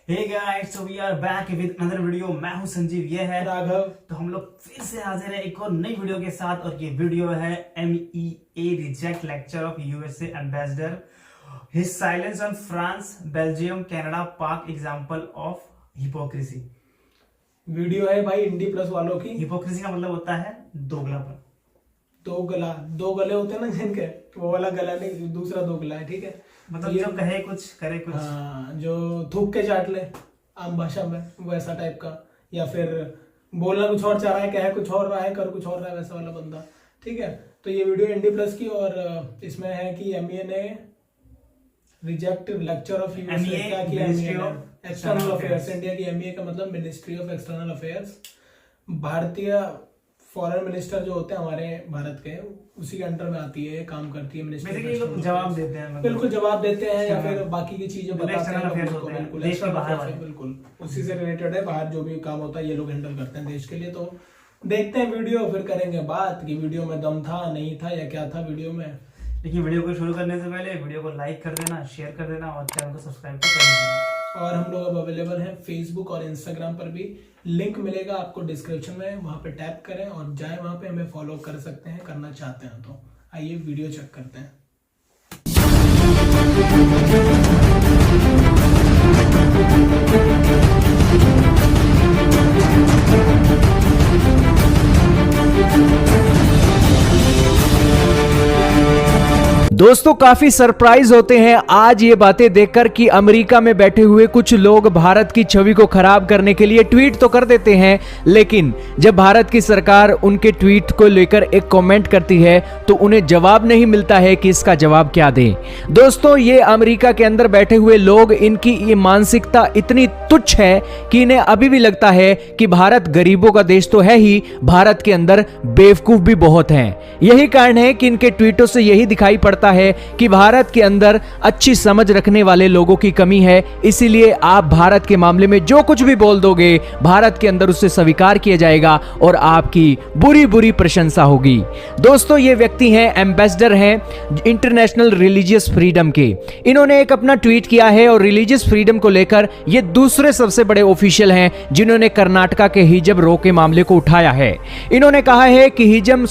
Hey guys, so we are back with another video. मैं हूं संजीव, ये है राघव। तो हम लोग फिर से हाजिर हैं एक और नई वीडियो के साथ, और ये वीडियो है MEA reject lecture of USA ambassador, his silence on France, Belgium, Canada, पाक एग्जांपल ऑफ हिपोक्रेसी। वीडियो है भाई इंडी प्लस वालों की। हिपोक्रेसी का मतलब होता है दोगलापन। दो गले होते हैं ना जिनके, वो वाला गला नहीं, दूसरा दो गला है, ठीक है। मतलब जो कहे कुछ करे कुछ। हाँ, जो थूक के चाट ले आम भाषा में, वैसा टाइप का, या फिर बोलना कुछ और चाह रहा है, कहे कुछ और रहा है, कर कुछ और रहा है, वैसा वाला बंदा, ठीक है। तो ये वीडियो इंडी प्लस की, और इसमें है कि MEA ने रिजेक्ट लेक्चर ऑफ यूएसए क्या किया, एक्सटर्नल अफेयर्स। इंडिया की MEA का मतलब मिनिस्ट्री ऑफ एक्सटर्नल अफेयर्स। भारतीय फॉरेन मिनिस्टर जो होते हैं हमारे भारत के, उसी के अंडर में आती है, काम करती है मिनिस्ट्री। जवाब देते हैं, बिल्कुल जवाब देते हैं, या फिर बाकी की चीजें बताते हैं, बिल्कुल देश के बाहर, बिल्कुल उसी से रिलेटेड है। बाहर जो भी काम होता है ये लोग हैंडल करते हैं देश के लिए। तो देखते हैं वीडियो, फिर करेंगे बात कि वीडियो में दम था नहीं था या क्या था वीडियो में। लेकिन वीडियो को शुरू करने से पहले वीडियो को लाइक कर देना, शेयर कर देना और चैनल को सब्सक्राइब कर देना। और हम लोग अब अवेलेबल हैं फेसबुक और इंस्टाग्राम पर भी, लिंक मिलेगा आपको डिस्क्रिप्शन में, वहां पे टैप करें और जाएं, वहां पे हमें फॉलो कर सकते हैं, करना चाहते हैं तो। आइए वीडियो चेक करते हैं। दोस्तों काफी सरप्राइज होते हैं आज ये बातें देखकर कि अमेरिका में बैठे हुए कुछ लोग भारत की छवि को खराब करने के लिए ट्वीट तो कर देते हैं, लेकिन जब भारत की सरकार उनके ट्वीट को लेकर एक कमेंट करती है तो उन्हें जवाब नहीं मिलता है कि इसका जवाब क्या दें। दोस्तों ये अमेरिका के अंदर बैठे हुए लोग, इनकी ये मानसिकता इतनी तुच्छ है कि इन्हें अभी भी लगता है कि भारत गरीबों का देश तो है ही, भारत के अंदर बेवकूफ भी बहुत हैं। यही कारण है कि इनके ट्वीटों से यही दिखाई पड़ता है कि भारत के अंदर अच्छी समझ रखने वाले लोगों की कमी है। इसीलिए आप भारत के मामले में जो कुछ भी बोल दोगे, भारत के अंदर उससे स्वीकार किया जाएगा और आपकी बुरी बुरी प्रशंसा होगी। दोस्तों ये व्यक्ति हैं, एम्बेसडर हैं इंटरनेशनल रिलीजियस फ्रीडम के। इन्होंने एक अपना ट्वीट किया है और रिलीजियस फ्रीडम को लेकर ये दूसरे सबसे बड़े ऑफिशियल हैं जिन्होंने कर्नाटका के हिजब रो के मामले को उठाया है। इन्होंने कहा है कि हिजब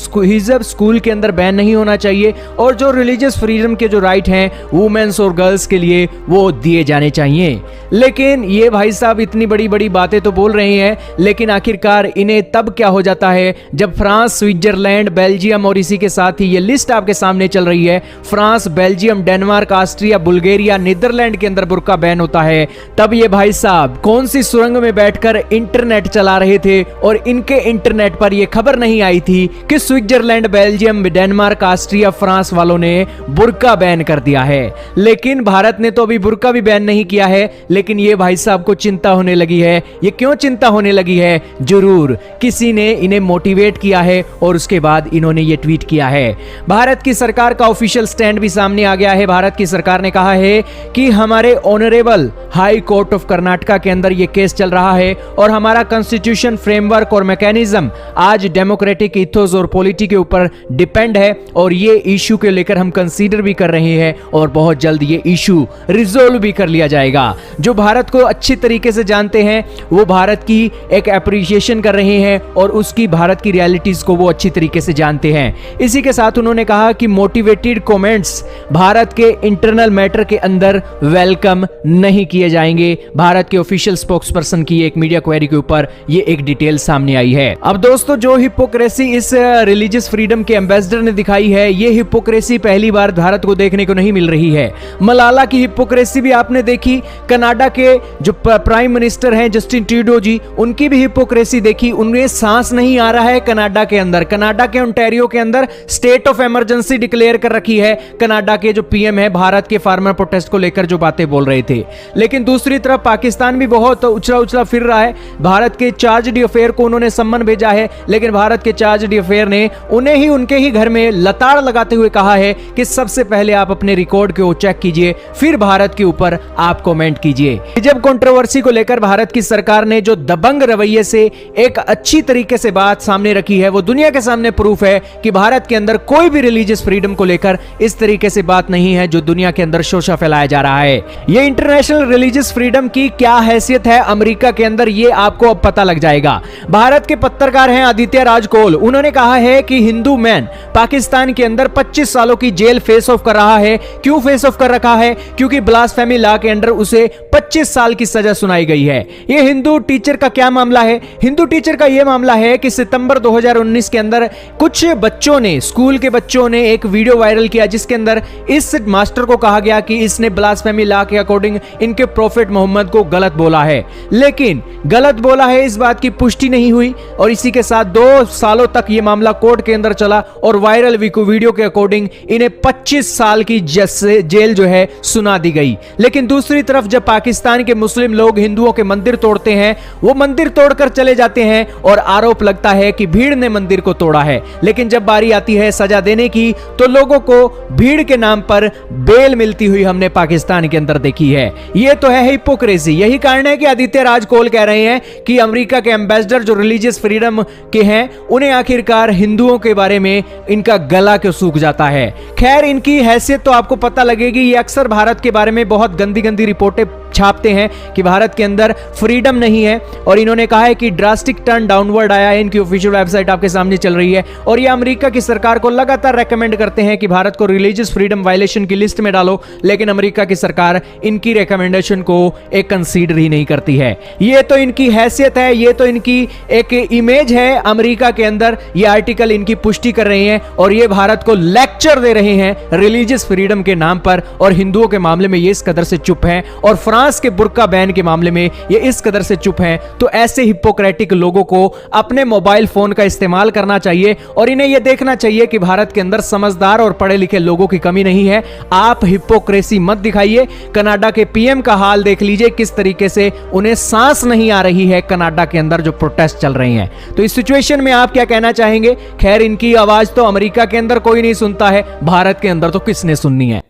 स्कूल के अंदर बैन नहीं होना चाहिए और जो रिलीजियस फ्रीडम के जो राइट हैं वुमेन्स और गर्ल्स के लिए वो दिए जाने चाहिए। लेकिन ये भाई साहब इतनी बड़ी बड़ी बातें तो बोल रहे हैं, लेकिन आखिरकार इन्हें तब क्या हो जाता है जब फ्रांस, स्विट्जरलैंड, बेल्जियम और इसी के साथ ही ये लिस्ट आपके सामने चल रही है, France, Belgium, Denmark, Austria, Bulgaria, Netherlands के अंदर बुर्का बैन होता है। तब ये भाई साहब कौन सी सुरंग में बैठकर इंटरनेट चला रहे थे और इनके इंटरनेट पर यह खबर नहीं आई थी कि Switzerland, Belgium, Denmark, Austria, France वालों ने बुर्का बैन कर दिया है। लेकिन भारत ने तो अभी बुर्का भी बैन नहीं किया है, लेकिन ये भाई साहब को चिंता होने लगी है। ये क्यों चिंता होने लगी है? जरूर किसी ने इन्हें मोटिवेट किया है और उसके बाद इन्होंने ये ट्वीट किया है। भारत की सरकार का ऑफिशियल स्टैंड भी सामने आ गया है। भारत की सरकार ने कहा है कि हमारे honourable high court of Karnataka के अंदर ये केस चल रहा है और हमारा कॉन्स्टिट्यूशन, फ्रेमवर्क और मैकेनिज्म आज डेमोक्रेटिक इथोस और पॉलिटी के ऊपर डिपेंड है और ये इश्यू के लेकर हम कंसीडर भी कर रहे हैं और बहुत जल्द ये इशू रिजोल्व भी कर लिया जाएगा। जो भारत को अच्छी तरीके से जानते हैं वो भारत की एक एप्रिसिएशन कर रहे हैं और उसकी भारत की रियलिटीज को वो अच्छी तरीके से जानते हैं। इसी के साथ उन्होंने कहा कि मोटिवेटेड कमेंट्स भारत के इंटरनल मैटर के अंदर वेलकम नहीं किए जाएंगे। भारत के ऑफिशियल स्पोक्सपर्सन की एक मीडिया क्वेरी के ऊपर ये एक डिटेल सामने आई है। अब दोस्तों जो हिपोक्रेसी इस रिलीजियस फ्रीडम के एम्बेसडर ने दिखाई है, ये हिपोक्रेसी पहली बार भारत को देखने को नहीं मिल रही है। मलाला की हिपोक्रेसी भी आपने देखी, कनाडा के जो प्राइम मिनिस्टर हैं जस्टिन ट्रूडो जी, उनकी भी हिपोक्रेसी देखी। उन्हें सांस नहीं आ रहा है कनाडा के अंदर। कनाडा के ओंटारियो के अंदर स्टेट ऑफ इमरजेंसी डिक्लेयर कर रखी है। कनाडा के जो पीएम है भारत के फार्मर प्रोटेस्ट को लेकर जो बातें बोल रहे थे, लेकिन दूसरी तरफ पाकिस्तान भी बहुत उछला उछला फिर रहा है। भारत के चार्ज डी अफेयर को उन्होंने सम्मन भेजा है, लेकिन भारत के चार्ज डी अफेयर ने उन्हें ही उनके ही घर में लताड़ लगाते हुए कहा है कि सबसे पहले आप अपने रिकॉर्ड को चेक कीजिए, फिर भारत के ऊपर आप कमेंट कीजिए। हिजाब कंट्रोवर्सी को लेकर भारत की सरकार ने जो दबंग रवैये से एक अच्छी तरीके से बात सामने रखी है, वो दुनिया के सामने प्रूफ है कि भारत के अंदर कोई भी रिलीजियस फ्रीडम को लेकर इस तरीके से बात नहीं है जो दुनिया के अंदर शोषा फैलाया जा रहा है। ये इंटरनेशनल रिलीजियस फ्रीडम की क्या हैसियत है अमेरिका के अंदर, ये आपको अब पता लग जाएगा। भारत के पत्रकार हैं आदित्य राज कोल, उन्होंने कहा है कि हिंदू मैन पाकिस्तान के अंदर 25 सालों की जेल फेस ऑफ कर रहा है। क्यों फेस ऑफ कर रखा है? क्योंकि ब्लास्फेमी लॉ के अंडर उसे 25 साल की सजा सुनाई गई है। यह हिंदू टीचर का क्या मामला है? हिंदू टीचर का यह मामला है कि सितंबर 2019 के अंदर कुछ बच्चों ने, स्कूल के बच्चों ने एक वीडियो वायरल किया जिसके अंदर इस मास्टर को कहा गया कि इसने ब्लास्फेमी लॉ के अकॉर्डिंग इनके प्रॉफिट मोहम्मद को गलत बोला है। लेकिन गलत बोला है इस बात की पुष्टि नहीं हुई और इसी के साथ 2 सालों तक यह मामला कोर्ट के अंदर चला और वायरल वीडियो के अकॉर्डिंग इन्हें 25 साल की जेल जो है सुना दी गई। लेकिन दूसरी तरफ जब पाकिस्तान के मुस्लिम लोग हिंदुओं के मंदिर तोड़ते हैं, वो मंदिर तोड़कर चले जाते हैं और आरोप लगता है कि भीड़ ने मंदिर को तोड़ा है। लेकिन जब बारी आती है सजा देने की तो लोगों को भीड़ के नाम पर बेल मिलती हुई हमने पाकिस्तान के अंदर देखी है। यह तो है हिपोक्रेसी। यही कारण है कि आदित्य राज कोल कह रहे हैं कि अमेरिका के एम्बेसडर जो रिलीजियस फ्रीडम के हैं, उन्हें आखिरकार हिंदुओं के बारे में इनका गला क्यों सूख जाता है। खैर, इनकी हैसियत तो आपको पता लगेगी। ये अक्सर भारत के बारे में बहुत गंदी गंदी रिपोर्टें छापते हैं कि भारत के अंदर फ्रीडम नहीं है और इन्होंने कहा है कि ड्रास्टिक टर्न डाउनवर्ड आया है। इनकी ऑफिशियल वेबसाइट आपके सामने चल रही है और ये अमेरिका की सरकार को लगातार रेकमेंड करते हैं कि भारत को रिलीजियस फ्रीडम वायलेशन की लिस्ट में डालो, लेकिन अमेरिका की सरकार इनकी रिकमेंडेशन को एक कंसीडर ही नहीं करती है। ये तो इनकी हैसियत है, ये तो इनकी एक इमेज है अमेरिका के अंदर। ये आर्टिकल इनकी पुष्टि कर रहे हैं और ये भारत को लेक्चर दे रहे हैं रिलीजियस फ्रीडम के नाम पर और हिंदुओं के मामले में ये इस कदर से चुप हैं और फ्रांस के बुर्का बैन के मामले में ये इस कदर से चुप हैं। तो ऐसे हिपोक्रेटिक लोगों को अपने मोबाइल फोन का इस्तेमाल करना चाहिए और इन्हें यह देखना चाहिए कि भारत के अंदर समझदार और पढ़े लिखे लोगों की कमी नहीं है। आप हिपोक्रेसी मत दिखाइए। कनाडा के पीएम का हाल देख लीजिए, किस तरीके से उन्हें सांस नहीं आ रही है कनाडा के अंदर जो प्रोटेस्ट चल रही हैं। तो इस सिचुएशन में आप क्या कहना चाहेंगे? खैर, इनकी आवाज तो अमेरिका के अंदर कोई नहीं सुनता है, भारत के अंदर तो किसने सुननी है।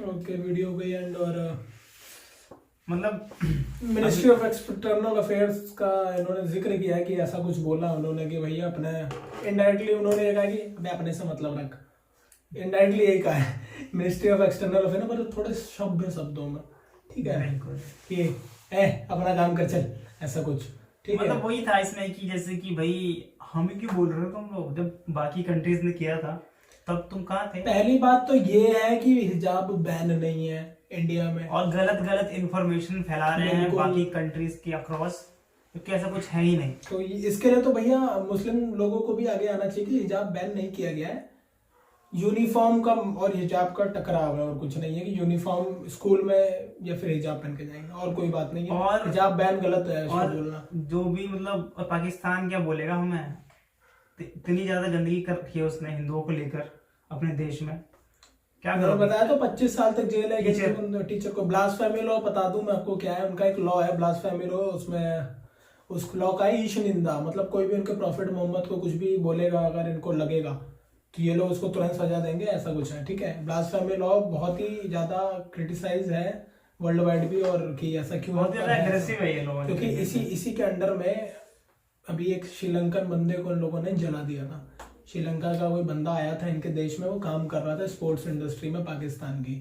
ओके, वीडियो गई एंड और मतलब मिनिस्ट्री ऑफ एक्सटर्नल अफेयर्स का इन्होंने जिक्र किया कि ऐसा कुछ बोला उन्होंने कि भैया अपने इनडायरेक्टली उन्होंने ये कहा कि अपने से मतलब रख, इनडायरेक्टली यही कहा है मिनिस्ट्री ऑफ एक्सटर्नल अफेयर, मतलब थोड़े सभ्य शब्दों में, ठीक है, कि अपना काम कर चल, ऐसा कुछ, ठीक है। मतलब वही था इसमें कि जैसे कि भाई हम ही क्यों बोल रहे हो तुम लोग, जब बाकी कंट्रीज ने किया था तब तुम कहाँ थे? पहली बात तो ये है कि हिजाब बैन नहीं है इंडिया में और गलत इंफॉर्मेशन फैला रहे हैं बाकी कंट्रीज के अक्रॉस, क्योंकि ऐसा कुछ है ही नहीं। तो इसके लिए तो भैया मुस्लिम लोगों को भी आगे आना चाहिए कि हिजाब बैन नहीं किया गया है। यूनिफॉर्म का और हिजाब का टकराव है और कुछ नहीं है कि यूनिफॉर्म स्कूल में या फिर हिजाब पहन के जाएंगे, और कोई बात नहीं है। और हिजाब बैन गलत है और बोलना। जो भी मतलब पाकिस्तान क्या बोलेगा हमें, इतनी ज्यादा गंदगी कर रखी है उसने हिंदुओं को लेकर अपने देश में, क्या बताया तो 25 साल तक जेल है टीचर को। ब्लास्फेमी लॉ बता दूं मैं आपको क्या है, उनका एक लॉ है ब्लास्फेमी लॉ, उसमें उस लॉ का है ईश निंदा, मतलब कोई भी उनके प्रॉफिट मोहम्मद को कुछ भी बोलेगा अगर इनको लगेगा तो ये लोग उसको तुरंत सजा देंगे, ऐसा कुछ है, ठीक है। ब्लास्फेमी लॉ बहुत ही ज्यादा क्रिटिसाइज है वर्ल्ड वाइड भी, और कि ऐसा क्यों है ये लॉ, क्योंकि इसी के अंडर में अभी एक श्रीलंकन बंदे को इन लोगों ने जला दिया था। श्रीलंका का कोई बंदा आया था इनके देश में, वो काम कर रहा था स्पोर्ट्स इंडस्ट्री में पाकिस्तान की,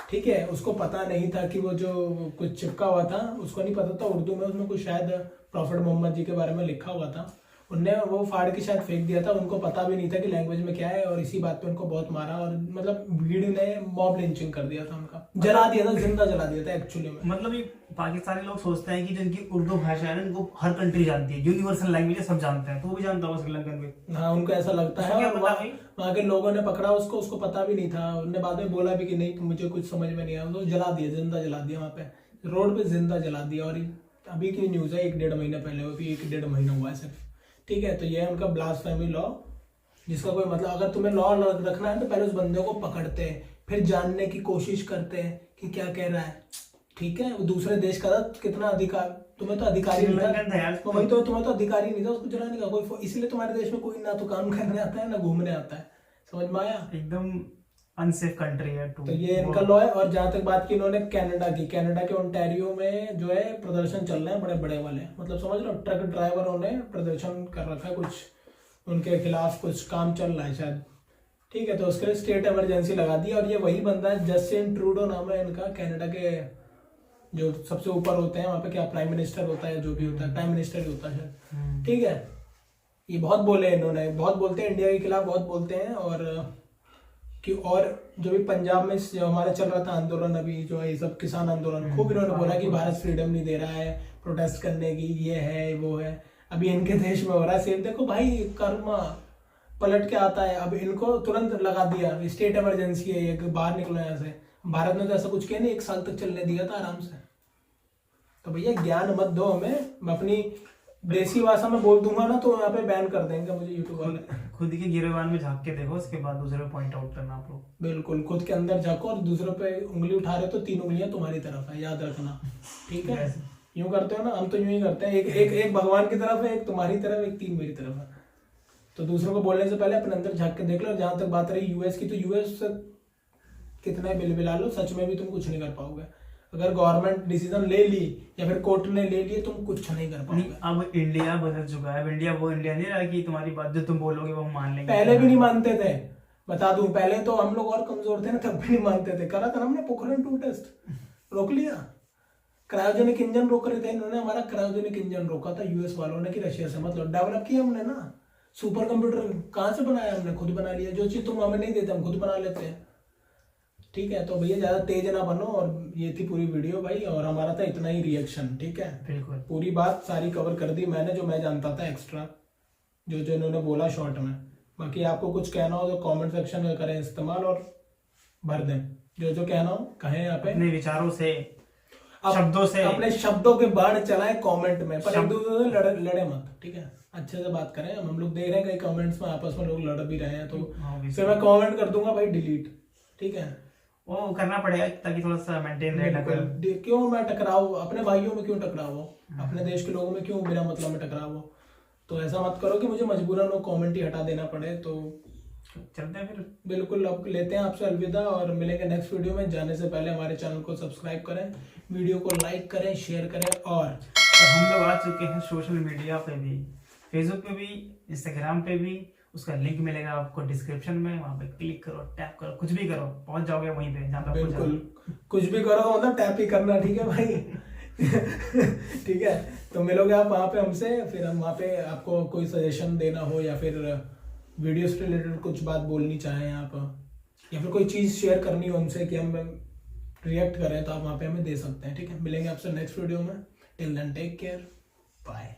ठीक है। उसको पता नहीं था कि वो जो कुछ चिपका हुआ था, उसको नहीं पता था उर्दू में उसमें कुछ शायद प्रॉफिट मोहम्मद जी के बारे में लिखा हुआ था, उनने वो फाड़ के शायद फेंक दिया था, उनको पता भी नहीं था कि लैंग्वेज में क्या है, और इसी बात पे उनको बहुत मारा और मतलब भीड़ ने मॉब लिंचिंग कर दिया था, उनका जला दिया था, जिंदा जला दिया था एक्चुअली में। मतलब ये पाकिस्तानी लोग सोचते हैं कि जिनकी उर्दू भाषा है ना, इनको हर कंट्री जानती है, यूनिवर्सल लैंग्वेज सब जानते हैं, तो वो भी जानता होगा श्रीलंकन में। हाँ, उनको ऐसा लगता है। वहाँ के लोगों ने पकड़ा उसको पता भी नहीं था, उन्होंने बाद में बोला भी कि नहीं मुझे कुछ समझ में नहीं आया, तो जला दिया, जिंदा जला दिया, वहाँ पे रोड पे जिंदा जला दिया। और अभी की न्यूज है 1-1.5 महीने पहले, वो भी 1-1.5 महीना हुआ है सिर्फ, ठीक है। तो ये है उनका ब्लास्फेमी लॉ, जिसका कोई मतलब, अगर तुम्हें लॉ रखना है तो पहले उस बंदे को पकड़ते हैं, फिर जानने की कोशिश करते हैं कि क्या कह रहा है, ठीक है। वो दूसरे देश का था, कितना अधिकार, तुम्हें तो अधिकारी नहीं था, वही तो तुम्हें तो अधिकारी नहीं था उसको जलाने का कोई, इसीलिए तुम्हारे देश में कोई ना तो काम करने आता है ना घूमने आता है, समझ में आया? एकदम अनसेफ कंट्री है तो ये इनका लॉ है। और जहां तक बात की इन्होंने कनाडा की, कनाडा के ओंटारियो में जो है प्रदर्शन चल रहे हैं बड़े बड़े वाले, मतलब समझ लो ट्रक ड्राइवरों ने प्रदर्शन कर रखा है, कुछ उनके खिलाफ कुछ काम चल रहा है शायद, ठीक है। तो उसके लिए स्टेट इमरजेंसी लगा दी। और ये वही बंदा है, जस्टिन ट्रूडो नाम है इनका, कनाडा के जो सबसे ऊपर होते हैं वहाँ पे, क्या प्राइम मिनिस्टर होता है, जो भी होता है प्राइम मिनिस्टर ही होता है, ठीक है। ये बहुत बोले इन्होंने, बहुत बोलते हैं इंडिया के खिलाफ, बहुत बोलते हैं। और जो भी पंजाब में जो हमारा चल रहा था आंदोलन, अभी जो है ये सब किसान आंदोलन, खूब इन्होंने बोला कि भारत फ्रीडम नहीं दे रहा है प्रोटेस्ट करने की, ये है वो है। अभी इनके देश में हो रहा है सेम। देखो भाई, कर्मा पलट के आता है। अब इनको तुरंत लगा दिया, स्टेट इमरजेंसी है, ये बाहर निकलो यहाँ से। भारत ने तो ऐसा कुछ किया नहीं, 1 साल तक चलने दिया था आराम से। तो भैया ज्ञान मत दो हमें, मैं अपनी देसी भाषा में बोल दूंगा ना तो यहाँ पे बैन कर देंगे मुझे यूट्यूब वाले। खुद के गिरेबान में झांक के देखो, उसके बाद दूसरे पे पॉइंट आउट करना आप लोग। बिल्कुल, खुद के अंदर झांको, और दूसरों पे उंगली उठा रहे तो 3 उंगलियां तुम्हारी तरफ है, याद रखना, ठीक है। यूं करते हो ना, हम तो यूं ही करते हैं, एक भगवान की तरफ है, एक तुम्हारी तरफ, एक 3 मेरी तरफ है। तो दूसरों को बोलने से पहले अपने अंदर झांक के देख लो। जहां तक बात रही यूएस की, तो यूएस कितना बिल बिला लो, सच में भी तुम कुछ नहीं कर पाओगे। अगर गवर्नमेंट डिसीजन ले ली या फिर कोर्ट ने ले ली, तुम कुछ नहीं कर पाओगे। अब इंडिया बदल चुका है। अब इंडिया वो इंडिया नहीं रहा कि तुम्हारी बात जो तुम बोलोगे वो हम मान लेंगे। पहले भी नहीं मानते थे, बता दूं, पहले तो हम लोग और कमजोर थे ना, तब भी नहीं मानते थे। करा था हमने पोखरण 2 टेस्ट, रोक लिया। क्रायोजेनिक इंजन रोक रहे थे इन्होंने, हमारा क्रायोजेनिक इंजन रोका था यूएस वालों ने कि रशिया से, मतलब डेवलप किया हमने ना। सुपर कंप्यूटर कहाँ से बनाया हमने? खुद बना लिया। जो चीज तुम हमें नहीं देते हम खुद बना लेते हैं, ठीक है। तो भैया ज्यादा तेज ना बनो। और ये थी पूरी वीडियो भाई, और हमारा था इतना ही रिएक्शन, ठीक है। बिल्कुल, पूरी पूरी बात सारी कवर कर दी मैंने, जो मैं जानता था एक्स्ट्रा, जो जो इन्होंने बोला शॉर्ट में। बाकी आपको कुछ कहना हो तो कमेंट सेक्शन में करें इस्तेमाल, और भर दें जो जो कहना हो, कहें यहाँ पे अपने विचारों से, शब्दों से, अपने शब्दों के बाढ़ चलाएं कमेंट में, पर एक दूसरे से लड़े मत, ठीक है। अच्छे से बात करें। हम लोग देख रहे हैं कई कमेंट्स में आपस में लोग लड़ भी रहे हैं, तो फिर मैं कमेंट कर दूंगा भाई डिलीट, ठीक है। वो करना पड़ेगा ताकि थोड़ा सा मेंटेन रहे। क्यों मैं टकराऊं अपने भाइयों में, क्यों टकराओ अपने देश के लोगों में, क्यों बिना मतलब में टकराओ? तो ऐसा मत करो कि मुझे मजबूरन वो कमेंट ही हटा देना पड़े। तो चलते हैं फिर। बिल्कुल, अब लेते हैं आपसे अलविदा, और मिलेंगे नेक्स्ट वीडियो में। जाने से पहले हमारे चैनल को सब्सक्राइब करें, वीडियो को लाइक करें, शेयर करें। और हम लोग आ चुके हैं सोशल मीडिया पे भी, फेसबुक पे भी, इंस्टाग्राम पे भी। उसका लिंक मिलेगा आपको डिस्क्रिप्शन में, वहां पे क्लिक करो, टैप करो, कुछ भी करो, पहुंच जाओगे वहीं पे जहां पे। बिल्कुल, कुछ भी करो मतलब टैप ही करना, ठीक है भाई। ठीक है, तो मिलोगे आप वहाँ पे हमसे, फिर हम वहाँ पे आपको कोई सजेशन देना हो, या फिर वीडियो से रिलेटेड कुछ बात बोलनी चाहें आप, या फिर कोई चीज़ शेयर करनी हो हमसे कि हम रिएक्ट करें, तो आप वहाँ पे हमें दे सकते हैं, ठीक है। मिलेंगे आपसे नेक्स्ट वीडियो में। Till then take care, bye.